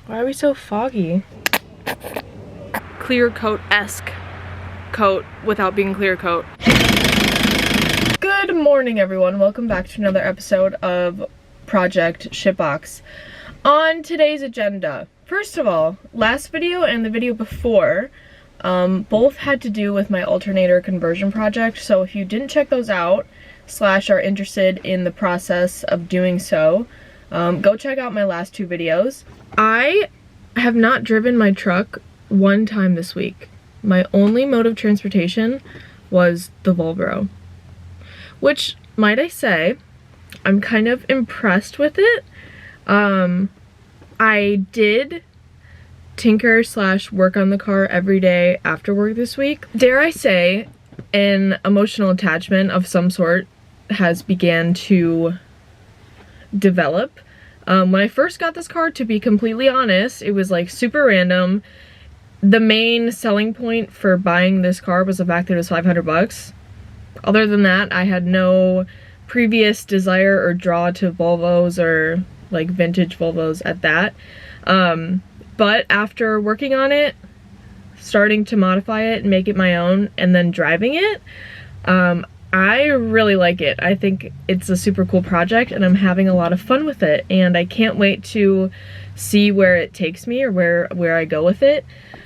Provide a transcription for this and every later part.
Why are we so foggy? Clear coat-esque coat without being clear coat. Good morning, everyone. Welcome back to another episode of Project Shipbox. On today's agenda, first of all, last video and the video before both had to do with my alternator conversion project, so if you didn't check those out / are interested in the process of doing so, go check out my last two videos. I have not driven my truck one time this week. My only mode of transportation was the Volvo, which, might I say, I'm kind of impressed with it. I did tinker / work on the car every day after work this week. Dare I say, an emotional attachment of some sort has began to develop. When I first got this car, to be completely honest, it was like super random. The main selling point for buying this car was the fact that it was 500 bucks. Other than that, I had no previous desire or draw to Volvos or like vintage Volvos at that. But after working on it, starting to modify it and make it my own, and then driving it, I really like it. I think it's a super cool project and I'm having a lot of fun with it, and I can't wait to see where it takes me or where I go with it.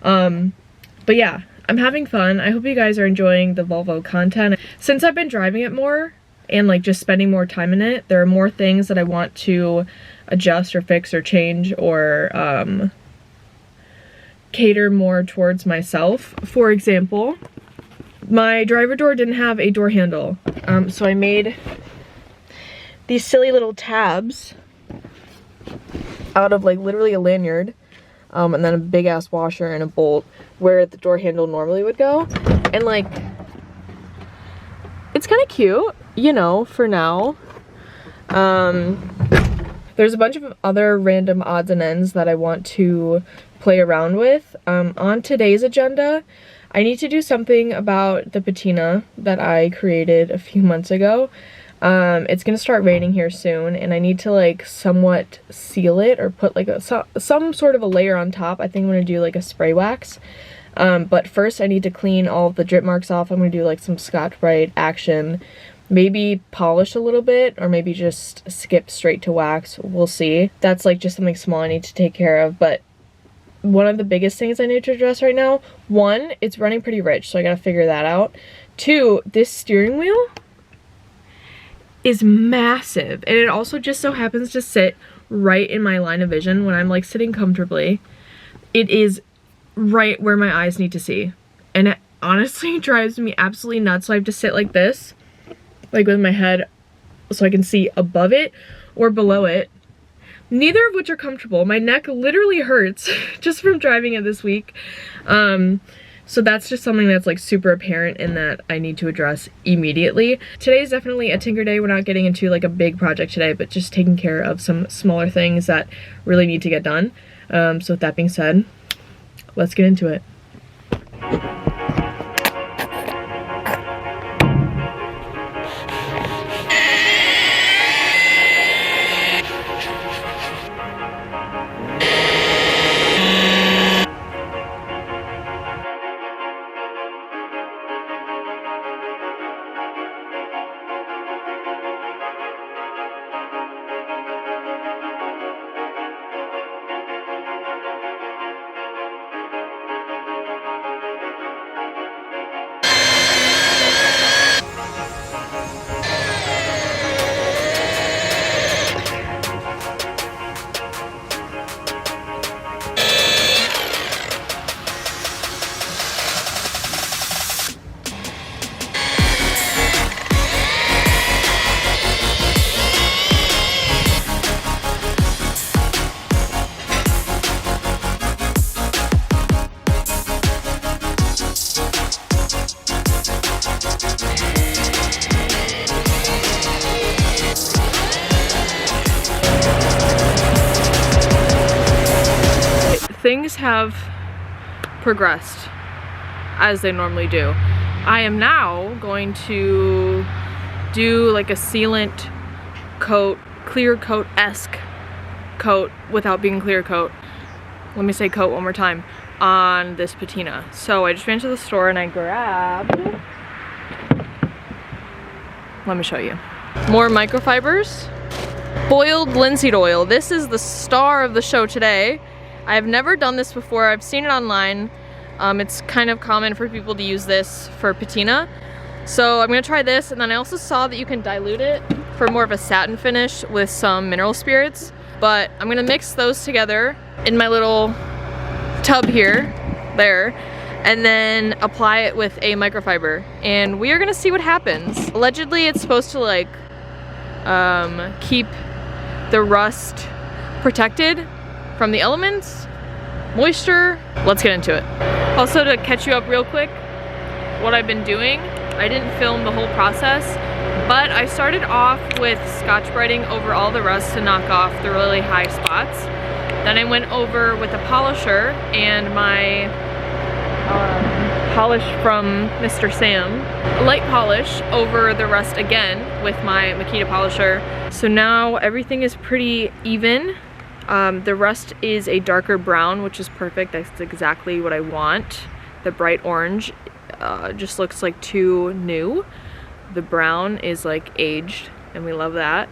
But yeah, I'm having fun. I hope you guys are enjoying the Volvo content. Since I've been driving it more and like just spending more time in it, there are more things that I want to adjust or fix or change or cater more towards myself. For example, my driver door didn't have a door handle, so I made these silly little tabs out of like literally a lanyard, and then a big ass washer and a bolt where the door handle normally would go. And like, it's kind of cute, you know, for now. There's a bunch of other random odds and ends that I want to play around with. On today's agenda, I need to do something about the patina that I created a few months ago. It's gonna start raining here soon, and I need to like somewhat seal it or put like some sort of a layer on top. I think I'm gonna do like a spray wax. But first I need to clean all of the drip marks off. I'm gonna do like some Scotch-Brite action, maybe polish a little bit, or maybe just skip straight to wax. We'll see. That's like just something small I need to take care of. But one of the biggest things I need to address right now, one, it's running pretty rich, so I gotta figure that out. Two, this steering wheel is massive, and it also just so happens to sit right in my line of vision when I'm like sitting comfortably. It is right where my eyes need to see, and it honestly drives me absolutely nuts. So I have to sit like this, like with my head, so I can see above it or below it. Neither of which are comfortable. My neck literally hurts just from driving it this week. So that's just something that's like super apparent and that I need to address immediately. Today is definitely a tinker day. We're not getting into like a big project today, but just taking care of some smaller things that really need to get done. So with that being said, let's get into it. Things have progressed as they normally do. I am now going to do like a sealant coat, clear coat-esque coat without being clear coat let me say coat one more time, on this patina. So I just ran to the store and I grabbed, let me show you, more microfibers. Boiled linseed oil. This is the star of the show today. I have never done this before. I've seen it online. It's kind of common for people to use this for patina. So I'm gonna try this, and then I also saw that you can dilute it for more of a satin finish with some mineral spirits. But I'm gonna mix those together in my little tub here, there, and then apply it with a microfiber. And we are gonna see what happens. Allegedly, it's supposed to like keep the rust protected from the elements, moisture. Let's get into it. Also, to catch you up real quick, what I've been doing, I didn't film the whole process, but I started off with Scotch-Briting over all the rust to knock off the really high spots. Then I went over with a polisher and my polish from Mr. Sam, light polish over the rust again with my Makita polisher. So now everything is pretty even. The rust is a darker brown, which is perfect. That's exactly what I want. The bright orange just looks like too new. The brown is like aged, and we love that.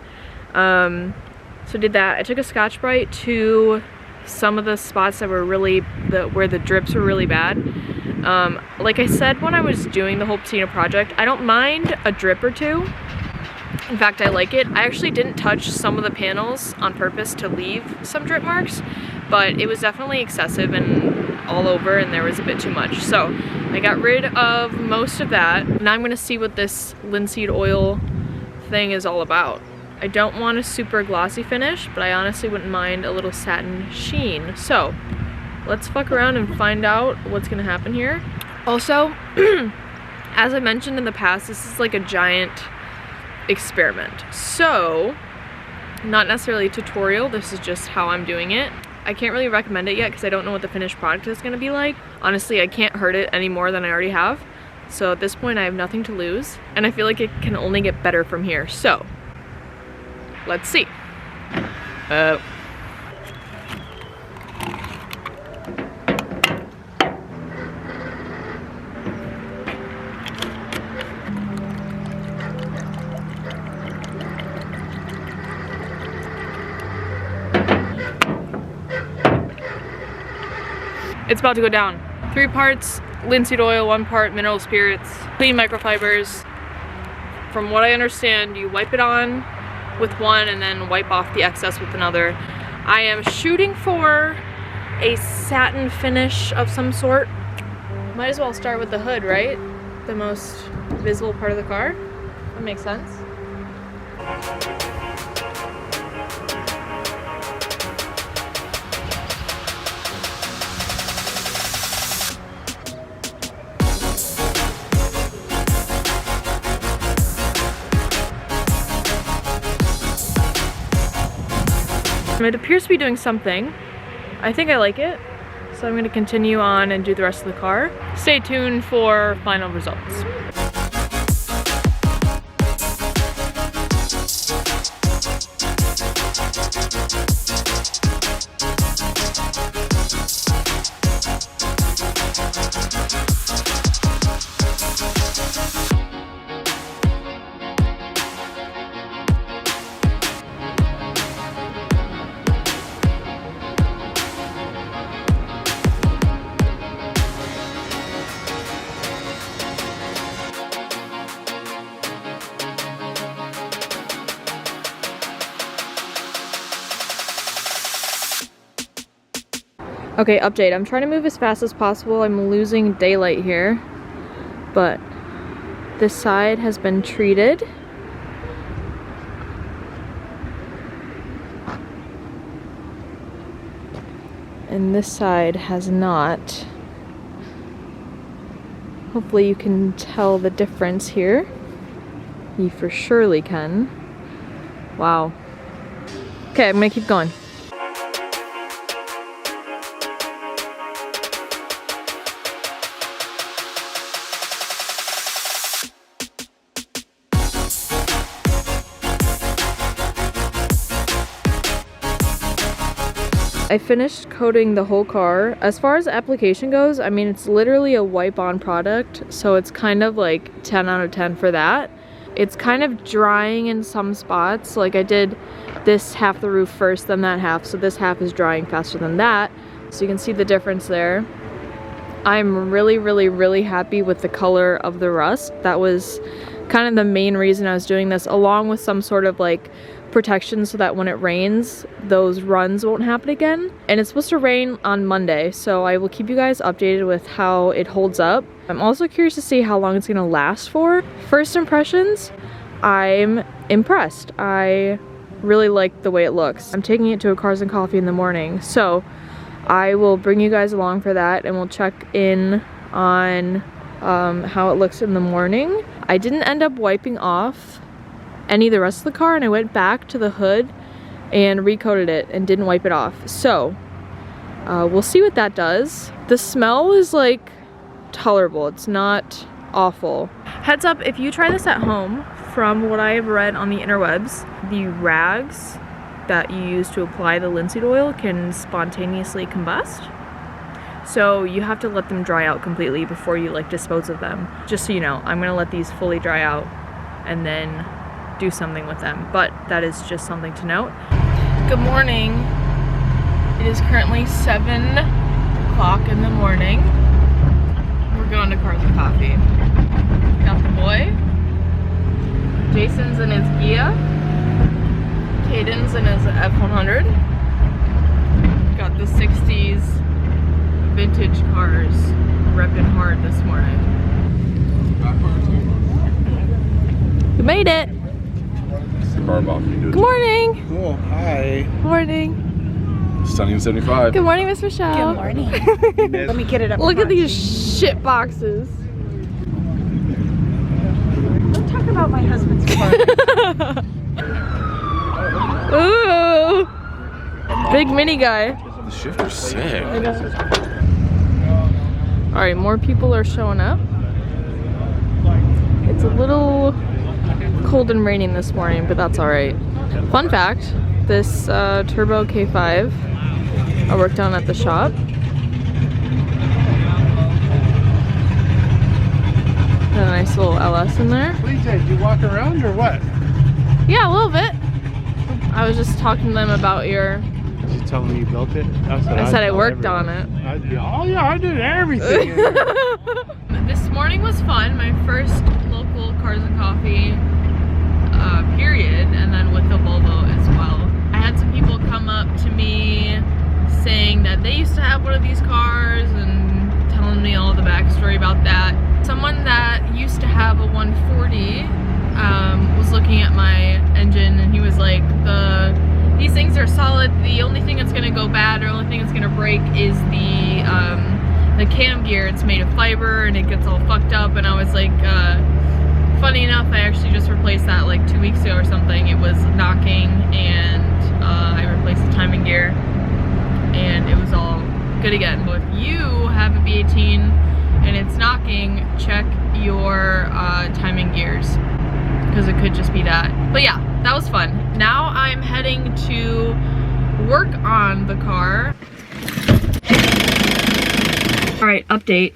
So did that. I took a Scotch-Brite to some of the spots that were really, where the drips were really bad. Like I said when I was doing the whole patina project, I don't mind a drip or two. In fact, I like it. I actually didn't touch some of the panels on purpose to leave some drip marks, but it was definitely excessive and all over, and there was a bit too much. So I got rid of most of that. Now I'm gonna see what this linseed oil thing is all about. I don't want a super glossy finish, but I honestly wouldn't mind a little satin sheen. So let's fuck around and find out what's gonna happen here. Also, as I mentioned in the past, this is like a giant experiment. So, not necessarily a tutorial, this is just how I'm doing it. I can't really recommend it yet because I don't know what the finished product is gonna be like. Honestly, I can't hurt it any more than I already have. So at this point, I have nothing to lose, and I feel like it can only get better from here. So, let's see. It's about to go down. 3 parts linseed oil, 1 part mineral spirits, clean microfibers. From what I understand, you wipe it on with one and then wipe off the excess with another. I am shooting for a satin finish of some sort. Might as well start with the hood, right? The most visible part of the car. That makes sense. It appears to be doing something. I think I like it, so I'm going to continue on and do the rest of the car. Stay tuned for final results. Okay, update. I'm trying to move as fast as possible. I'm losing daylight here, but this side has been treated. And this side has not. Hopefully you can tell the difference here. You for surely can. Wow. Okay, I'm gonna keep going. I finished coating the whole car. As far as the application goes, I mean, it's literally a wipe-on product, so it's kind of like 10 out of 10 for that. It's kind of drying in some spots. Like I did this half the roof first, then that half, so this half is drying faster than that. So you can see the difference there. I'm really happy with the color of the rust. That was kind of the main reason I was doing this, along with some sort of like protection so that when it rains, those runs won't happen again. And it's supposed to rain on Monday, so I will keep you guys updated with how it holds up. I'm also curious to see how long it's gonna last for. First impressions, I'm impressed. I really like the way it looks. I'm taking it to a Cars and Coffee in the morning, so I will bring you guys along for that and we'll check in on how it looks in the morning. I didn't end up wiping off any of the rest of the car, and I went back to the hood and recoated it and didn't wipe it off. So we'll see what that does. The smell is like tolerable. It's not awful. Heads up, if you try this at home, from what I have read on the interwebs, the rags that you use to apply the linseed oil can spontaneously combust. So you have to let them dry out completely before you like dispose of them. Just so you know, I'm gonna let these fully dry out and then do something with them, but that is just something to note. Good morning. It is currently 7 o'clock in the morning. We're going to Cars and Coffee. Got the boy. Jason's in his Gia. Caden's in his F100. Got the 60s vintage cars repping hard this morning. We made it. Good morning. Cool. Hi. Morning. Sunny and 75. Good morning, Miss Michelle. Good morning. Let me get it up. Look at these shit boxes. Don't talk about my husband's car. Ooh. Big mini guy. The shifter's sick. Alright, more people are showing up. It's a little cold and raining this morning, but that's alright. Fun fact, this Turbo K5 I worked on at the shop. Got a nice little LS in there. What did you walk around or what? Yeah, a little bit. I was just talking to them about your... Did you tell them you built it? I said I worked on it. Oh yeah, I did everything. This morning was fun. My first local Cars and Coffee period, and then with the Volvo as well. I had some people come up to me saying that they used to have one of these cars and telling me all the backstory about that. Someone that used to have a 140 was looking at my engine and he was like, these things are solid. The only thing that's gonna go bad or only thing that's gonna break is the cam gear. It's made of fiber and it gets all fucked up. And I was like, funny enough, I actually just replaced that like 2 weeks ago or something. It was knocking and I replaced the timing gear and it was all good again. But if you have a V18 and it's knocking, check your timing gears, because it could just be that. But yeah, that was fun. Now I'm heading to work on the car. Alright, update.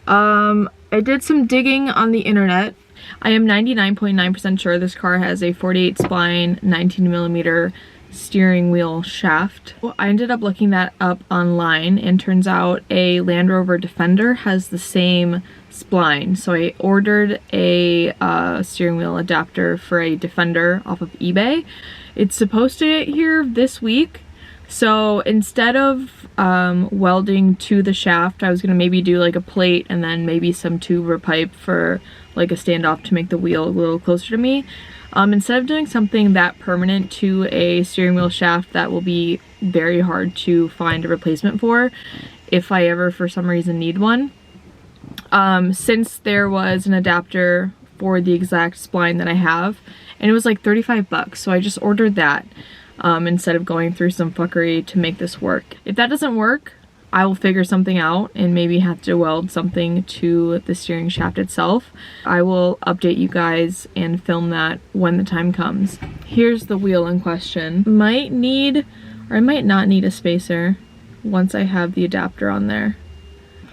I did some digging on the internet. I am 99.9% sure this car has a 48 spline 19mm steering wheel shaft. I ended up looking that up online and turns out a Land Rover Defender has the same spline. So I ordered a steering wheel adapter for a Defender off of eBay. It's supposed to get here this week. So instead of welding to the shaft, I was gonna maybe do like a plate and then maybe some tube or pipe for like a standoff to make the wheel a little closer to me. Instead of doing something that permanent to a steering wheel shaft that will be very hard to find a replacement for if I ever for some reason need one. Since there was an adapter for the exact spline that I have, and it was like 35 bucks, so I just ordered that instead of going through some fuckery to make this work. If that doesn't work, I will figure something out and maybe have to weld something to the steering shaft itself. I will update you guys and film that when the time comes. Here's the wheel in question. Might need Or I might not need a spacer once I have the adapter on there.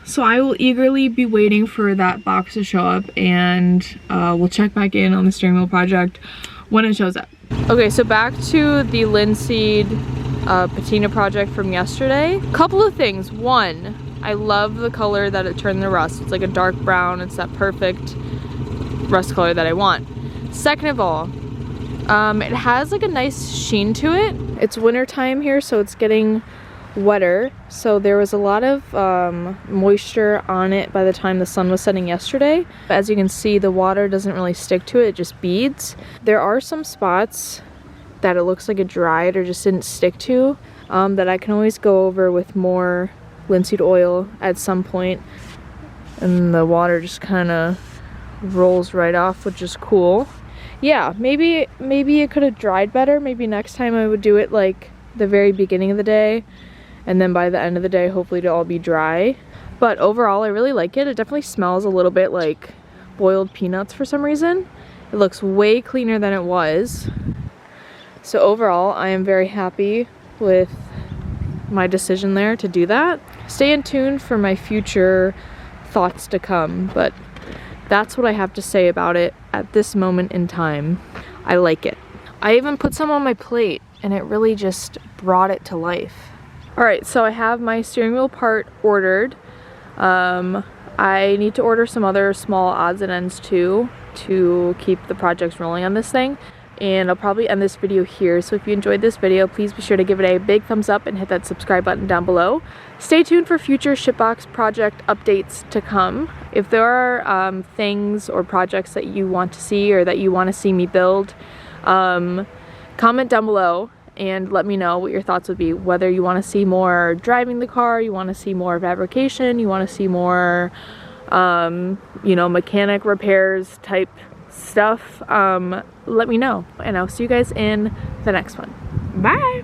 So I will eagerly be waiting for that box to show up, and we'll check back in on the steering wheel project when it shows up. Okay, so back to the linseed patina project from yesterday. Couple of things. One, I love the color that it turned the rust. It's like a dark brown. It's that perfect rust color that I want. Second of all, it has like a nice sheen to it. It's winter time here, so it's getting wetter. So there was a lot of moisture on it by the time the sun was setting yesterday. As you can see, the water doesn't really stick to it, it just beads. There are some spots that it looks like it dried or just didn't stick to that I can always go over with more linseed oil at some point, and the water just kind of rolls right off, which is cool. Yeah, maybe it could have dried better. Maybe next time I would do it like the very beginning of the day, and then by the end of the day hopefully it'll all be dry. But overall I really like it. It definitely smells a little bit like boiled peanuts for some reason. It looks way cleaner than it was. So overall I am very happy with my decision there to do that. Stay in tune for my future thoughts to come, but that's what I have to say about it at this moment in time. I like it. I even put some on my plate and it really just brought it to life. Alright, so I have my steering wheel part ordered. I need to order some other small odds and ends too to keep the projects rolling on this thing. And I'll probably end this video here. So if you enjoyed this video, please be sure to give it a big thumbs up and hit that subscribe button down below. Stay tuned for future Shipbox project updates to come. If there are things or projects that you want to see or that you want to see me build, comment down below and let me know what your thoughts would be. Whether you want to see more driving the car, you want to see more fabrication, you want to see more, you know, mechanic repairs type stuff, let me know, and I'll see you guys in the next one. Bye!